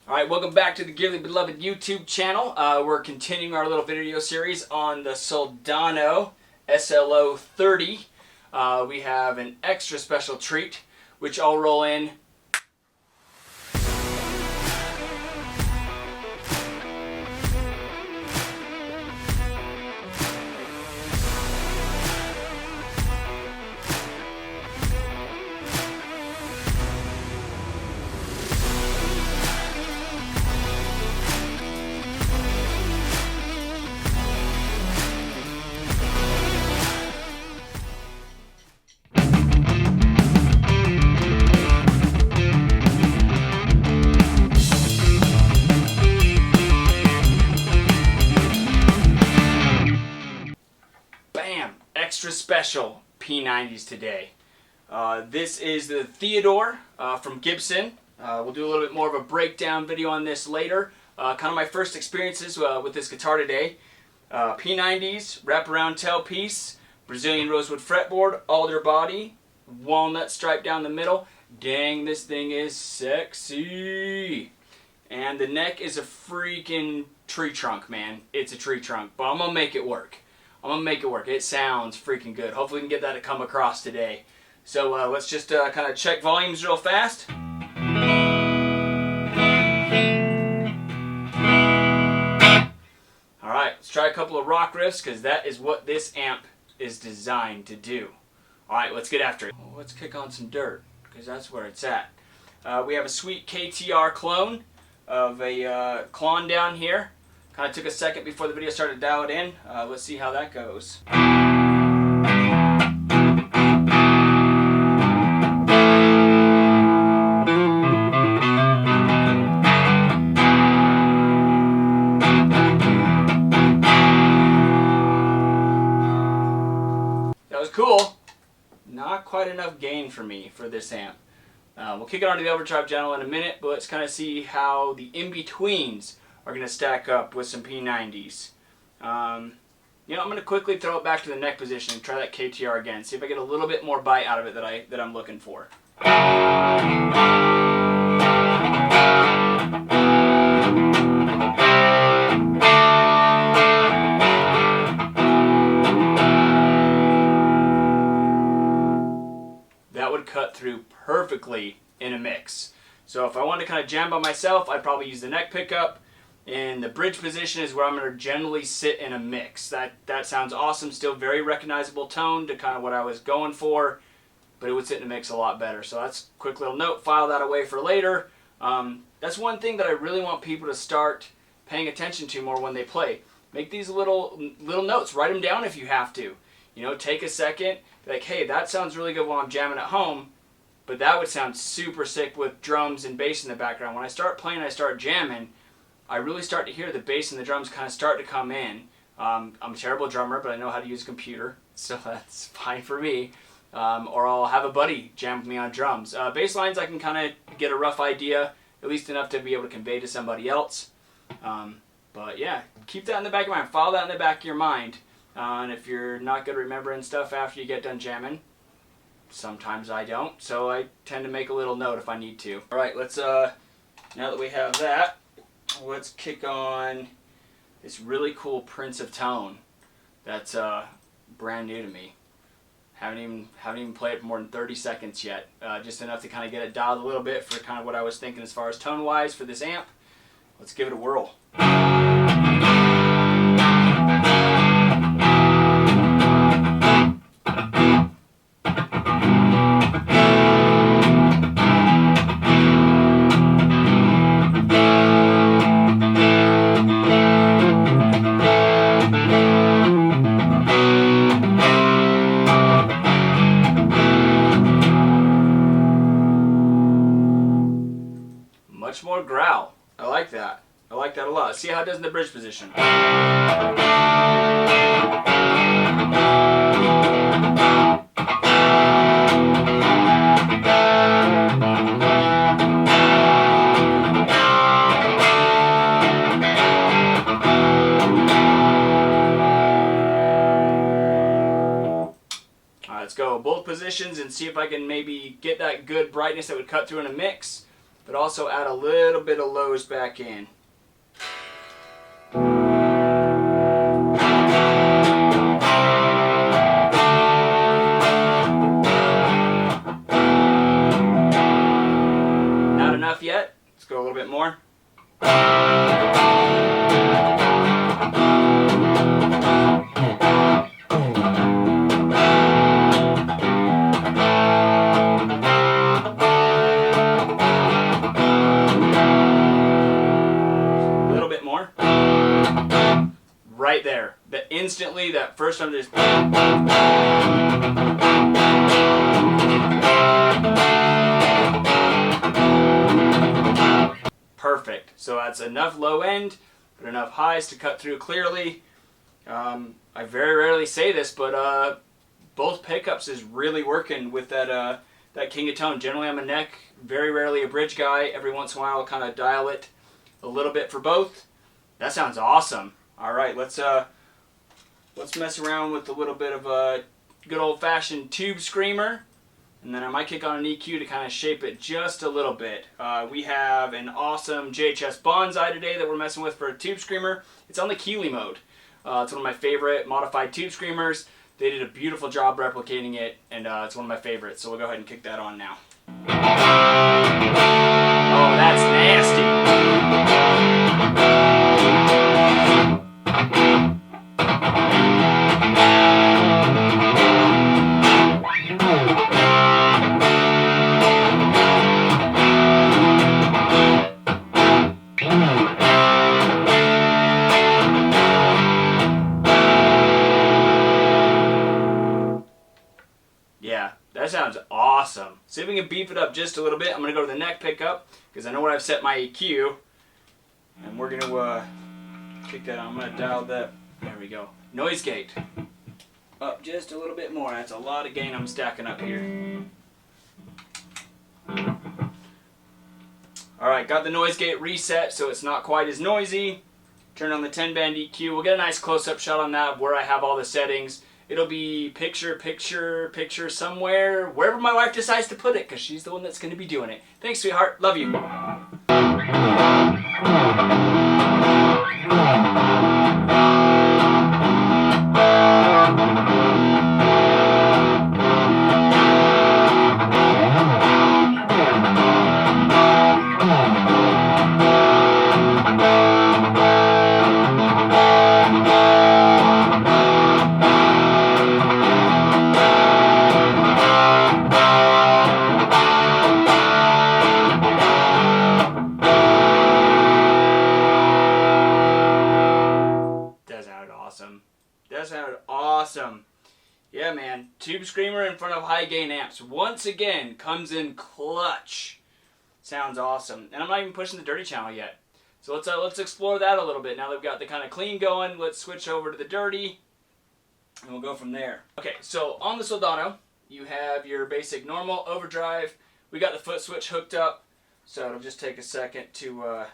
Alright, welcome back to the dearly beloved YouTube channel. We're continuing our little video series on the Soldano SLO30. We have an extra special treat, which I'll roll in. Extra special P90s today. This is the Theodore from Gibson. We'll do a little bit more of a breakdown video on this later. Kind of my first experiences with this guitar today. P90s, wraparound tailpiece, Brazilian rosewood fretboard, alder body, walnut stripe down the middle. Dang, this thing is sexy. And the neck is a freaking tree trunk, man. It's a tree trunk, but I'm gonna make it work. It sounds freaking good. Hopefully we can get that to come across today. So let's just kind of check volumes real fast. Alright, let's try a couple of rock riffs because that is what this amp is designed to do. Alright, let's get after it. Well, let's kick on some dirt because that's where it's at. We have a sweet KTR clone of a Klon down here. Kind of took a second before the video started to dial it in. Let's see how that goes. That was cool. Not quite enough gain for me for this amp. We'll kick it onto the overdrive channel in a minute, but let's kind of see how the in-betweens are going to stack up with some P90s. I'm going to quickly throw it back to the neck position and try that KTR again. See if I get a little bit more bite out of it that I'm looking for. That would cut through perfectly in a mix. So if I wanted to kind of jam by myself, I'd probably use the neck pickup. And the bridge position is where I'm going to generally sit in a mix. That sounds awesome. Still very recognizable tone to kind of what I was going for, but it would sit in a mix a lot better. So that's a quick little note. File that away for later. That's one thing that I really want people to start paying attention to more when they play. Make these little notes. Write them down if you have to. Take a second. Be like, hey, that sounds really good while I'm jamming at home, but that would sound super sick with drums and bass in the background. When I start playing, I start jamming, I really start to hear the bass and the drums kind of start to come in. I'm a terrible drummer, but I know how to use a computer, so that's fine for me. Or I'll have a buddy jam with me on drums. Bass lines I can kind of get a rough idea, at least enough to be able to convey to somebody else. But yeah, keep that in the back of your mind. Follow that in the back of your mind. And if you're not good at remembering stuff after you get done jamming, sometimes I don't, so I tend to make a little note if I need to. Alright, let's, now that we have that, let's kick on this really cool Prince of Tone that's brand new to me. Haven't even played it for more than 30 seconds yet. Just enough to kind of get it dialed a little bit for kind of what I was thinking as far as tone-wise for this amp. Let's give it a whirl. Much more growl. I like that. I like that a lot. See how it does in the bridge position. Alright, let's go both positions and see if I can maybe get that good brightness that would cut through in a mix. but also add a little bit of lows back in. Not enough yet. Let's go a little bit more. Right there. That instantly, that first time just... Perfect. So that's enough low end, but enough highs to cut through clearly. I very rarely say this, but both pickups is really working with that that King of Tone. Generally I'm a neck, very rarely a bridge guy. Every once in a while I'll kind of dial it a little bit for both. That sounds awesome. All right, let's mess around with a little bit of a good old-fashioned tube screamer, and then I might kick on an EQ to kind of shape it just a little bit. We have an awesome JHS Bonsai today that we're messing with for a tube screamer. It's on the Keeley mode. It's one of my favorite modified tube screamers. They did a beautiful job replicating it, and it's one of my favorites. So we'll go ahead and kick that on now. Oh, that's nasty. Yeah, that sounds awesome. See if we can beef it up just a little bit. I'm going to go to the neck pickup because I know where I've set my EQ. And we're going to kick that on. I'm going to dial that. There we go. Noise gate. Up just a little bit more. That's a lot of gain I'm stacking up here. Alright, got the noise gate reset so it's not quite as noisy. Turn on the 10-band EQ. We'll get a nice close-up shot on that of where I have all the settings. It'll be picture somewhere, wherever my wife decides to put it, because she's the one that's going to be doing it. Thanks, sweetheart. Love you. That sounded awesome. Yeah, man. Tube screamer in front of high gain amps. Once again, comes in clutch. Sounds awesome. And I'm not even pushing the dirty channel yet. So let's explore that a little bit. Now that we've got the kind of clean going, let's switch over to the dirty. And we'll go from there. Okay, so on the Soldano, you have your basic normal overdrive. We got the foot switch hooked up. So it'll just take a second to...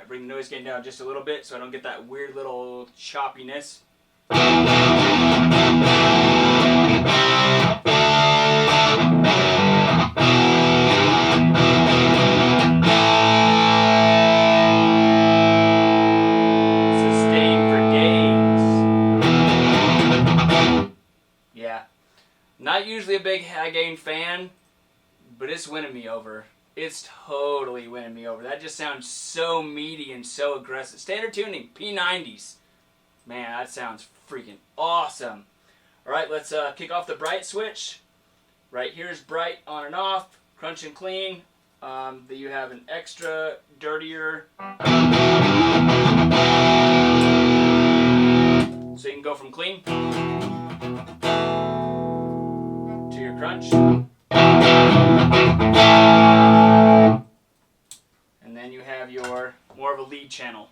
bring the noise gain down just a little bit so I don't get that weird little choppiness. Sustain for days. Yeah. Not usually a big high gain fan, but it's winning me over. It's totally winning me over. That just sounds so meaty and so aggressive. Standard tuning, P90s. Man, that sounds freaking awesome. Alright, let's kick off the bright switch. Right here's bright on and off, crunch and clean. You have an extra dirtier. So you can go from clean to your crunch. And then you have your more of a lead channel.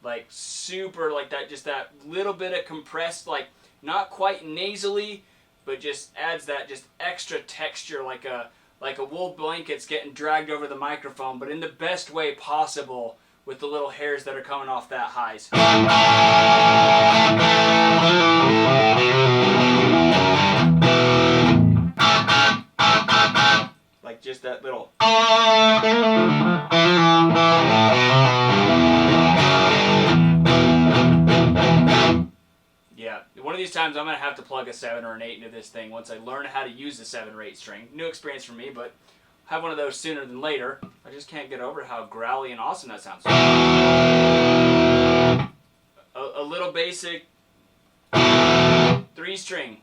Like super like that, just that little bit of compressed, like not quite nasally, but just adds that just extra texture like a like a wool blanket's getting dragged over the microphone, but in the best way possible with the little hairs that are coming off that highs. Like just that little. Yeah, one of these times I'm going to have to plug a 7 or an 8 into this thing once I learn how to use the 7 or 8 string. New experience for me, but have one of those sooner than later. I just can't get over how growly and awesome that sounds. A little basic 3 string.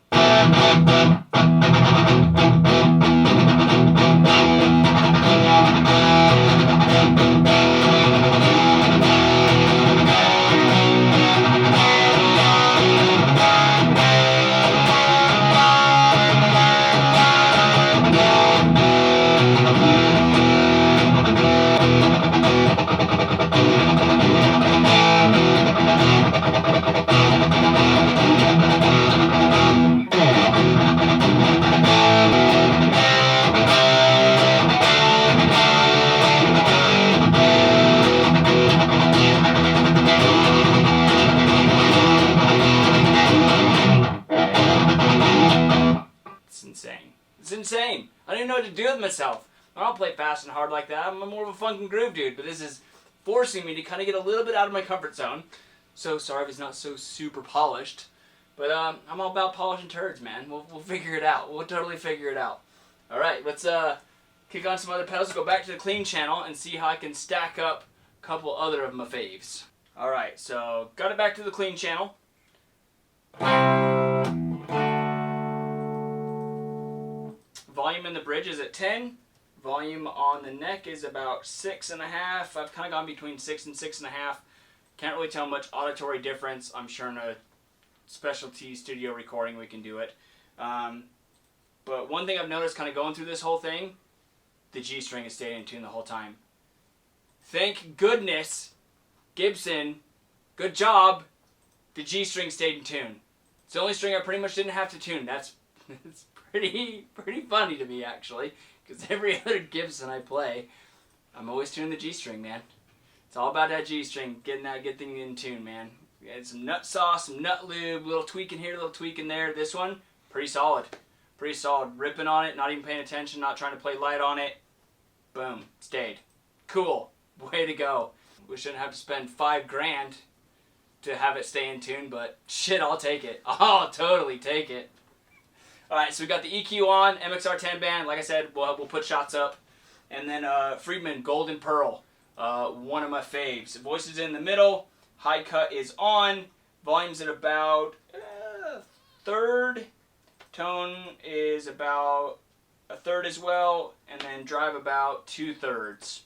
It's insane. I don't even know what to do with myself. I don't play fast and hard like that. I'm more of a funk and groove dude, but this is forcing me to kind of get a little bit out of my comfort zone. So sorry if it's not so super polished, but I'm all about polishing turds, man. We'll figure it out. We'll totally figure it out. All right, let's kick on some other pedals. Go back to the clean channel and see how I can stack up a couple other of my faves. All right, so got it back to the clean channel. Volume in the bridge is at 10. Volume on the neck is about 6.5. I've kind of gone between 6 and 6.5. Can't really tell much auditory difference. I'm sure in a specialty studio recording we can do it. But one thing I've noticed kind of going through this whole thing, the G string has stayed in tune the whole time. Thank goodness, Gibson, good job, the G string stayed in tune. It's the only string I pretty much didn't have to tune. That's it's pretty funny to me, actually, because every other Gibson I play, I'm always tuning the G string, man. It's all about that G string, getting that good thing in tune, man. Add some nut sauce, some nut lube, little tweaking here, little tweaking there. This one, pretty solid. Pretty solid. Ripping on it, not even paying attention, not trying to play light on it. Boom, stayed. Cool. Way to go. We shouldn't have to spend $5,000 to have it stay in tune, but shit, I'll take it. I'll totally take it. Alright, so we got the EQ on, MXR 10 band. Like I said, we'll put shots up. And then Friedman Golden Pearl, one of my faves. Voice is in the middle, high cut is on, volume's at about a third, tone is about a third as well, and then drive about 2/3.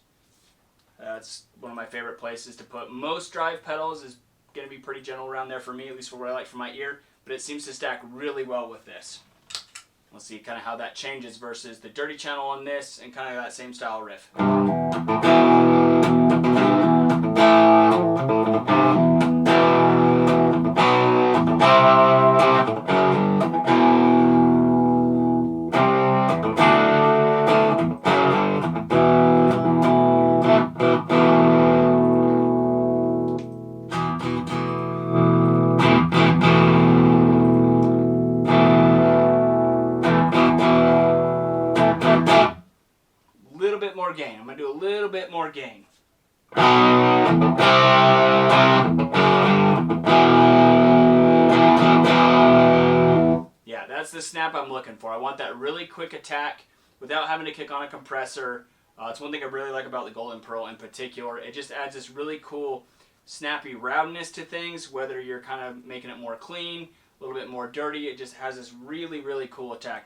That's one of my favorite places to put most drive pedals. Is going to be pretty general around there for me, at least for what I like for my ear, but it seems to stack really well with this. We'll see kind of how that changes versus the dirty channel on this and kind of that same style riff. More gain. I'm going to do a little bit more gain. Yeah, that's the snap I'm looking for. I want that really quick attack without having to kick on a compressor. It's one thing I really like about the Golden Pearl in particular. It just adds this really cool snappy roundness to things, whether you're kind of making it more clean, a little bit more dirty. It just has this really, really cool attack.